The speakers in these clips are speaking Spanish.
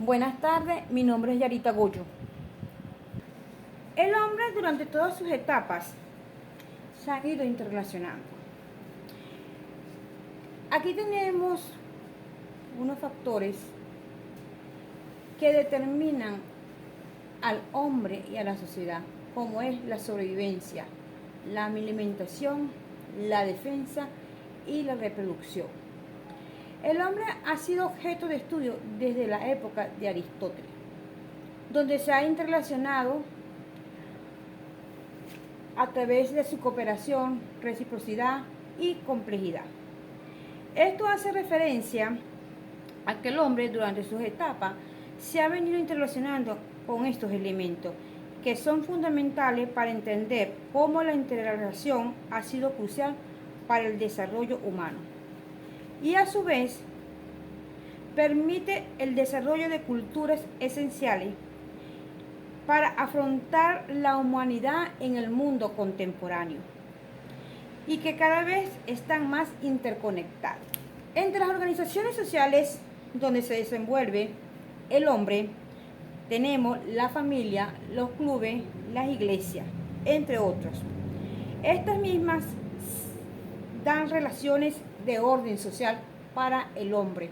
Buenas tardes, mi nombre es Yarita Goyo. El hombre durante todas sus etapas se ha ido interrelacionando. Aquí tenemos unos factores que determinan al hombre y a la sociedad, como es la sobrevivencia, la alimentación, la defensa y la reproducción. El hombre ha sido objeto de estudio desde la época de Aristóteles, donde se ha interrelacionado a través de su cooperación, reciprocidad y complejidad. Esto hace referencia a que el hombre durante sus etapas se ha venido interrelacionando con estos elementos que son fundamentales para entender cómo la interrelación ha sido crucial para el desarrollo humano y a su vez permite el desarrollo de culturas esenciales para afrontar la humanidad en el mundo contemporáneo y que cada vez están más interconectados. Entre las organizaciones sociales donde se desenvuelve el hombre, tenemos la familia, los clubes, las iglesias, entre otros. Estas mismas dan relaciones de orden social para el hombre.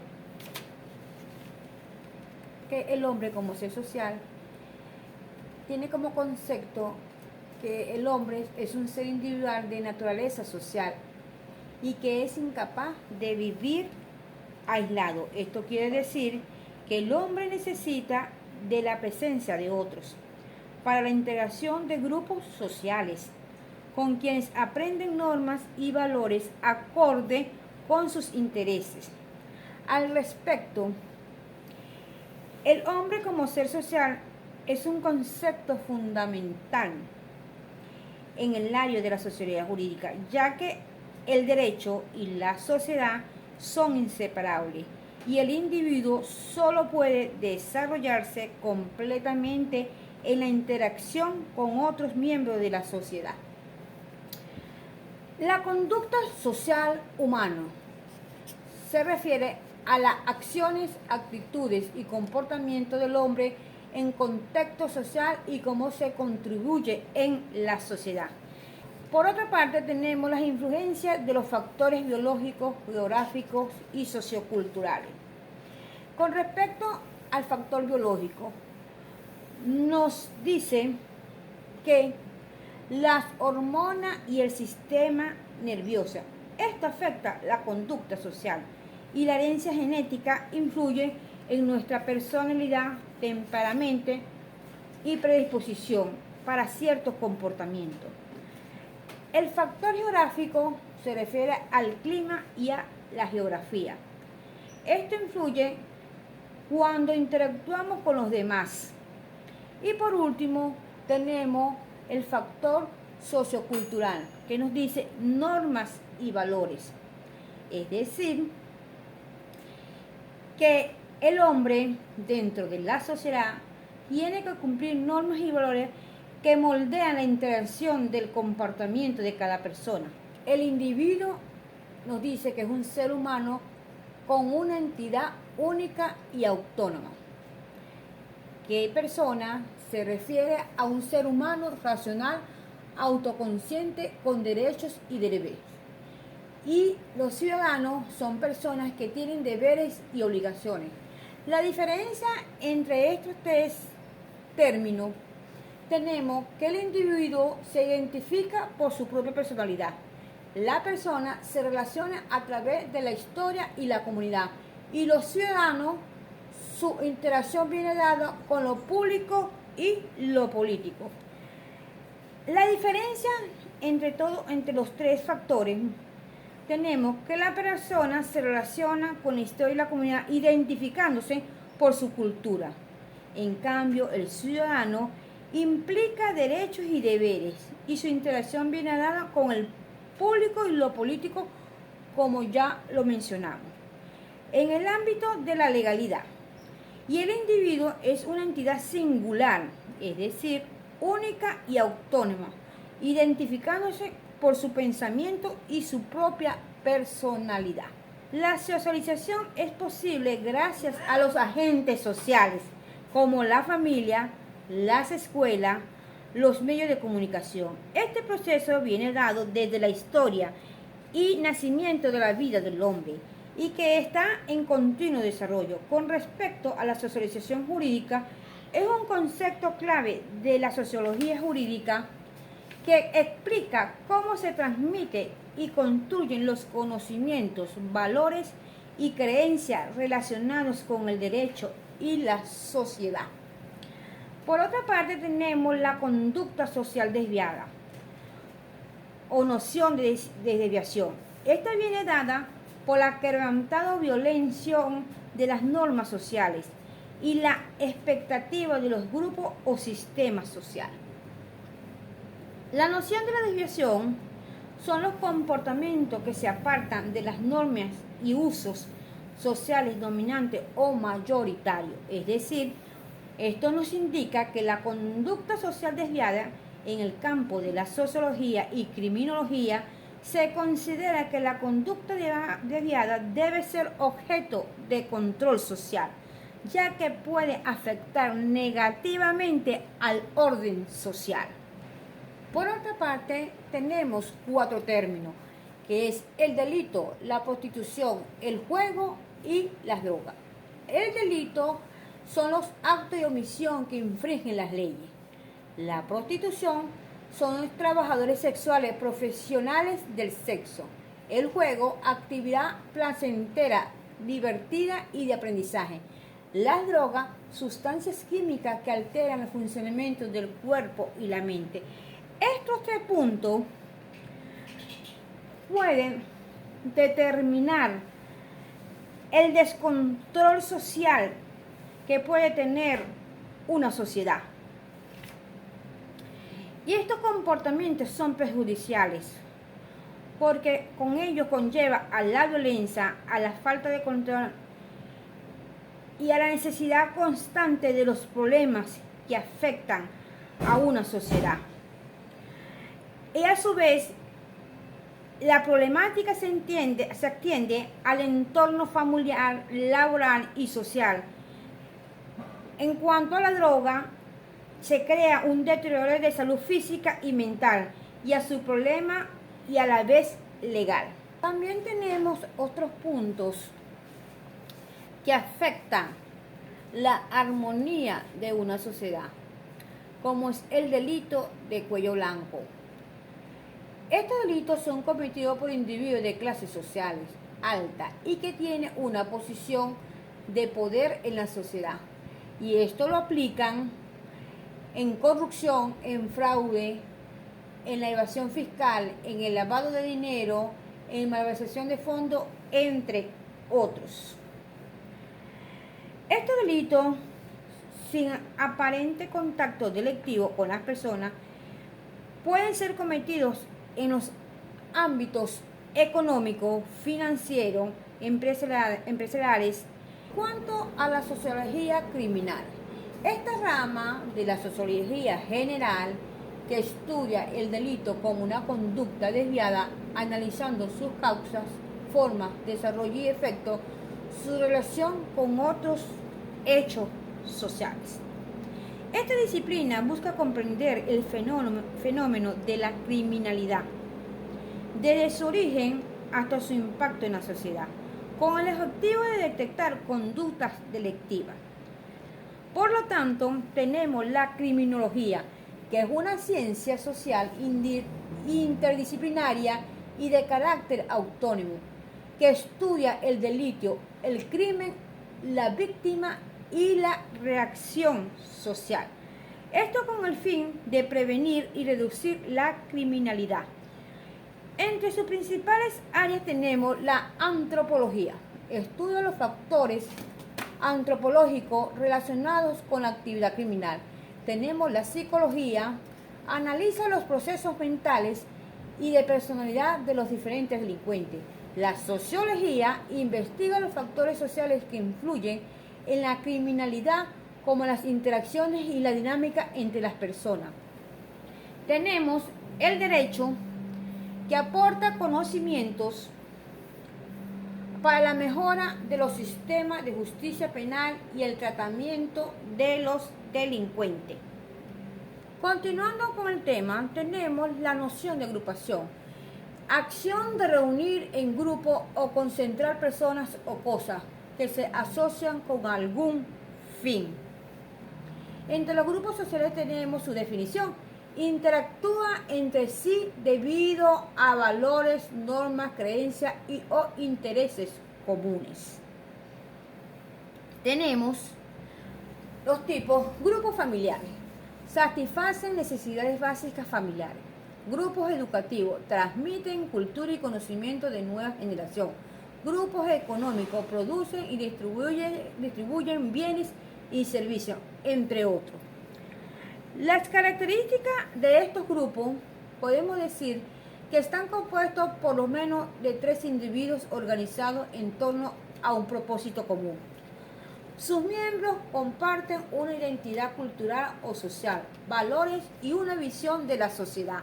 Que el hombre como ser social tiene como concepto que el hombre es un ser individual de naturaleza social y que es incapaz de vivir aislado. Esto quiere decir que el hombre necesita de la presencia de otros para la integración de grupos sociales con quienes aprenden normas y valores acorde con sus intereses. Al respecto, el hombre como ser social es un concepto fundamental en el área de la sociología jurídica, ya que el derecho y la sociedad son inseparables y el individuo solo puede desarrollarse completamente en la interacción con otros miembros de la sociedad. La conducta social humana se refiere a las acciones, actitudes y comportamientos del hombre en contexto social y cómo se contribuye en la sociedad. Por otra parte, tenemos las influencias de los factores biológicos, geográficos y socioculturales. Con respecto al factor biológico, nos dice que las hormonas y el sistema nervioso, esto afecta la conducta social y la herencia genética influye en nuestra personalidad, temperamento y predisposición para ciertos comportamientos. El factor geográfico se refiere al clima y a la geografía. Esto influye cuando interactuamos con los demás. Y por último, tenemos el factor sociocultural, que nos dice normas y valores. Es decir, que el hombre dentro de la sociedad tiene que cumplir normas y valores que moldean la interacción del comportamiento de cada persona. El individuo nos dice que es un ser humano con una entidad única y autónoma. ¿Qué persona? Se refiere a un ser humano racional, autoconsciente, con derechos y deberes. Y los ciudadanos son personas que tienen deberes y obligaciones. La diferencia entre estos tres términos, tenemos que el individuo se identifica por su propia personalidad. La persona se relaciona a través de la historia y la comunidad. Y los ciudadanos, su interacción viene dada con lo público y lo político. La diferencia entre los tres factores, tenemos que la persona se relaciona con la historia y la comunidad identificándose por su cultura. En cambio, el ciudadano implica derechos y deberes y su interacción viene dada con el público y lo político, como ya lo mencionamos. En el ámbito de la legalidad, y el individuo es una entidad singular, es decir, única y autónoma, identificándose por su pensamiento y su propia personalidad. La socialización es posible gracias a los agentes sociales, como la familia, las escuelas, los medios de comunicación. Este proceso viene dado desde la historia y nacimiento de la vida del hombre y que está en continuo desarrollo. Con respecto a la socialización jurídica, es un concepto clave de la sociología jurídica que explica cómo se transmite y construyen los conocimientos, valores y creencias relacionados con el derecho y la sociedad. Por otra parte, tenemos la conducta social desviada o noción de desviación. Esta viene dada por la quebrantada violación de las normas sociales y la expectativa de los grupos o sistemas sociales. La noción de la desviación son los comportamientos que se apartan de las normas y usos sociales dominantes o mayoritarios. Es decir, esto nos indica que la conducta social desviada en el campo de la sociología y criminología se considera que la conducta desviada debe ser objeto de control social, ya que puede afectar negativamente al orden social. Por otra parte, tenemos 4 términos, que es el delito, la prostitución, el juego y las drogas. El delito son los actos de omisión que infringen las leyes. La prostitución son los trabajadores sexuales profesionales del sexo. El juego, actividad placentera, divertida y de aprendizaje. Las drogas, sustancias químicas que alteran el funcionamiento del cuerpo y la mente. Estos 3 puntos pueden determinar el descontrol social que puede tener una sociedad. Y estos comportamientos son perjudiciales porque con ellos conlleva a la violencia, a la falta de control y a la necesidad constante de los problemas que afectan a una sociedad. Y a su vez, la problemática se extiende al entorno familiar, laboral y social. En cuanto a la droga, se crea un deterioro de salud física y mental y a su problema y a la vez legal. También tenemos otros puntos que afectan la armonía de una sociedad, como es el delito de cuello blanco. Estos delitos son cometidos por individuos de clases sociales altas y que tienen una posición de poder en la sociedad. Y esto lo aplican en corrupción, en fraude, en la evasión fiscal, en el lavado de dinero, en malversación de fondos, entre otros. Estos delitos, sin aparente contacto delictivo con las personas, pueden ser cometidos en los ámbitos económico, financiero, empresariales. Cuanto a la sociología criminal, esta rama de la sociología general que estudia el delito como una conducta desviada, analizando sus causas, formas, desarrollo y efecto, su relación con otros hechos sociales. Esta disciplina busca comprender el fenómeno de la criminalidad, desde su origen hasta su impacto en la sociedad, con el objetivo de detectar conductas delictivas. Por lo tanto, tenemos la criminología, que es una ciencia social interdisciplinaria y de carácter autónomo, que estudia el delito, el crimen, la víctima y la reacción social. Esto con el fin de prevenir y reducir la criminalidad. Entre sus principales áreas tenemos la antropología, estudia los factores antropológicos relacionados con la actividad criminal. Tenemos la psicología, analiza los procesos mentales y de personalidad de los diferentes delincuentes. La sociología investiga los factores sociales que influyen en la criminalidad, como las interacciones y la dinámica entre las personas. Tenemos el derecho, que aporta conocimientos para la mejora de los sistemas de justicia penal y el tratamiento de los delincuentes. Continuando con el tema, tenemos la noción de agrupación. Acción de reunir en grupo o concentrar personas o cosas que se asocian con algún fin. Entre los grupos sociales tenemos su definición. Interactúa entre sí debido a valores, normas, creencias o intereses comunes. Tenemos los tipos. Grupos familiares. Satisfacen necesidades básicas familiares. Grupos educativos. Transmiten cultura y conocimiento de nueva generación. Grupos económicos. Producen y distribuyen bienes y servicios, entre otros. Las características de estos grupos podemos decir que están compuestos por lo menos de 3 individuos organizados en torno a un propósito común. Sus miembros comparten una identidad cultural o social, valores y una visión de la sociedad.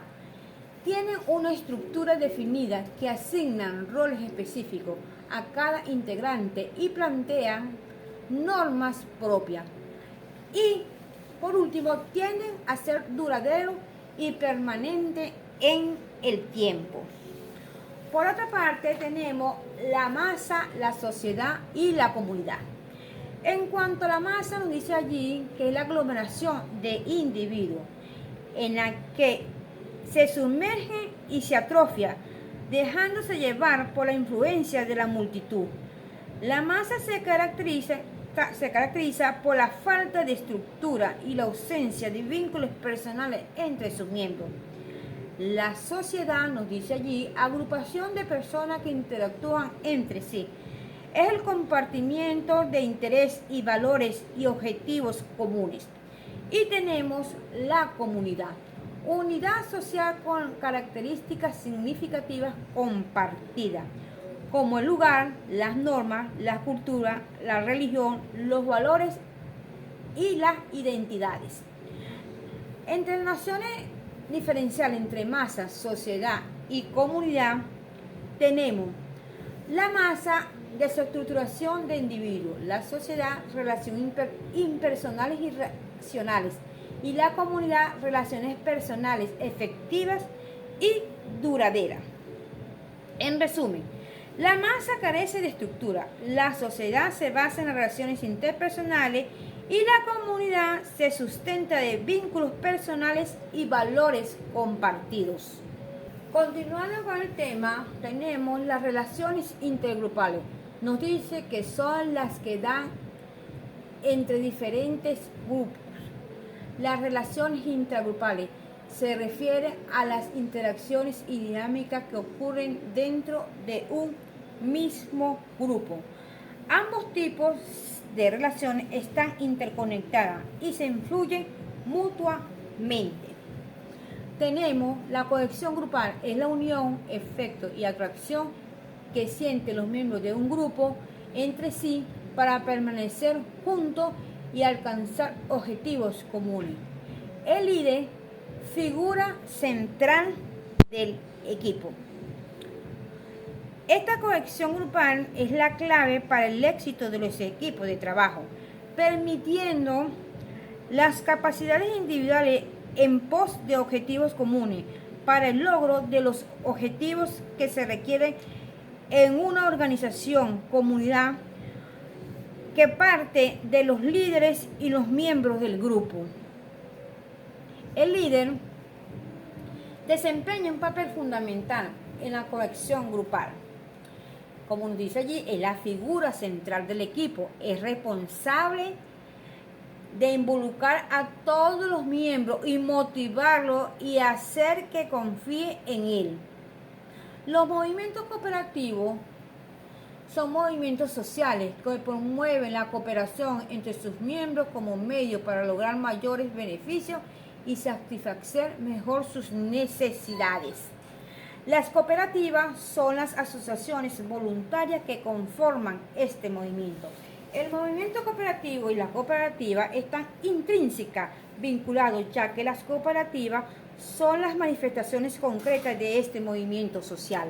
Tienen una estructura definida que asignan roles específicos a cada integrante y plantean normas propias. Y por último, tienden a ser duraderos y permanentes en el tiempo. Por otra parte, tenemos la masa, la sociedad y la comunidad. En cuanto a la masa, nos dice allí que es la aglomeración de individuos en la que se sumerge y se atrofia, dejándose llevar por la influencia de la multitud. La masa se caracteriza por la falta de estructura y la ausencia de vínculos personales entre sus miembros. La sociedad, nos dice allí, agrupación de personas que interactúan entre sí. Es el compartimiento de interés y valores y objetivos comunes. Y tenemos la comunidad, unidad social con características significativas compartidas, como el lugar, las normas, la cultura, la religión, los valores y las identidades. Entre las nociones diferenciales entre masa, sociedad y comunidad, tenemos la masa, desestructuración de individuos, la sociedad, relaciones impersonales y racionales, y la comunidad, relaciones personales efectivas y duraderas. En resumen, la masa carece de estructura, la sociedad se basa en las relaciones interpersonales y la comunidad se sustenta de vínculos personales y valores compartidos. Continuando con el tema, tenemos las relaciones intergrupales. Nos dice que son las que dan entre diferentes grupos. Las relaciones intergrupales se refieren a las interacciones y dinámicas que ocurren dentro de un mismo grupo. Ambos tipos de relaciones están interconectadas y se influyen mutuamente. Tenemos la cohesión grupal, es la unión, efecto y atracción que sienten los miembros de un grupo entre sí para permanecer juntos y alcanzar objetivos comunes. El líder, figura central del equipo. Esta cohesión grupal es la clave para el éxito de los equipos de trabajo, permitiendo las capacidades individuales en pos de objetivos comunes para el logro de los objetivos que se requieren en una organización, comunidad, que parte de los líderes y los miembros del grupo. El líder desempeña un papel fundamental en la cohesión grupal. Como nos dice allí, es la figura central del equipo, es responsable de involucrar a todos los miembros y motivarlos y hacer que confíe en él. Los movimientos cooperativos son movimientos sociales que promueven la cooperación entre sus miembros como medio para lograr mayores beneficios y satisfacer mejor sus necesidades. Las cooperativas son las asociaciones voluntarias que conforman este movimiento. El movimiento cooperativo y la cooperativa están intrínsecamente vinculados, ya que las cooperativas son las manifestaciones concretas de este movimiento social.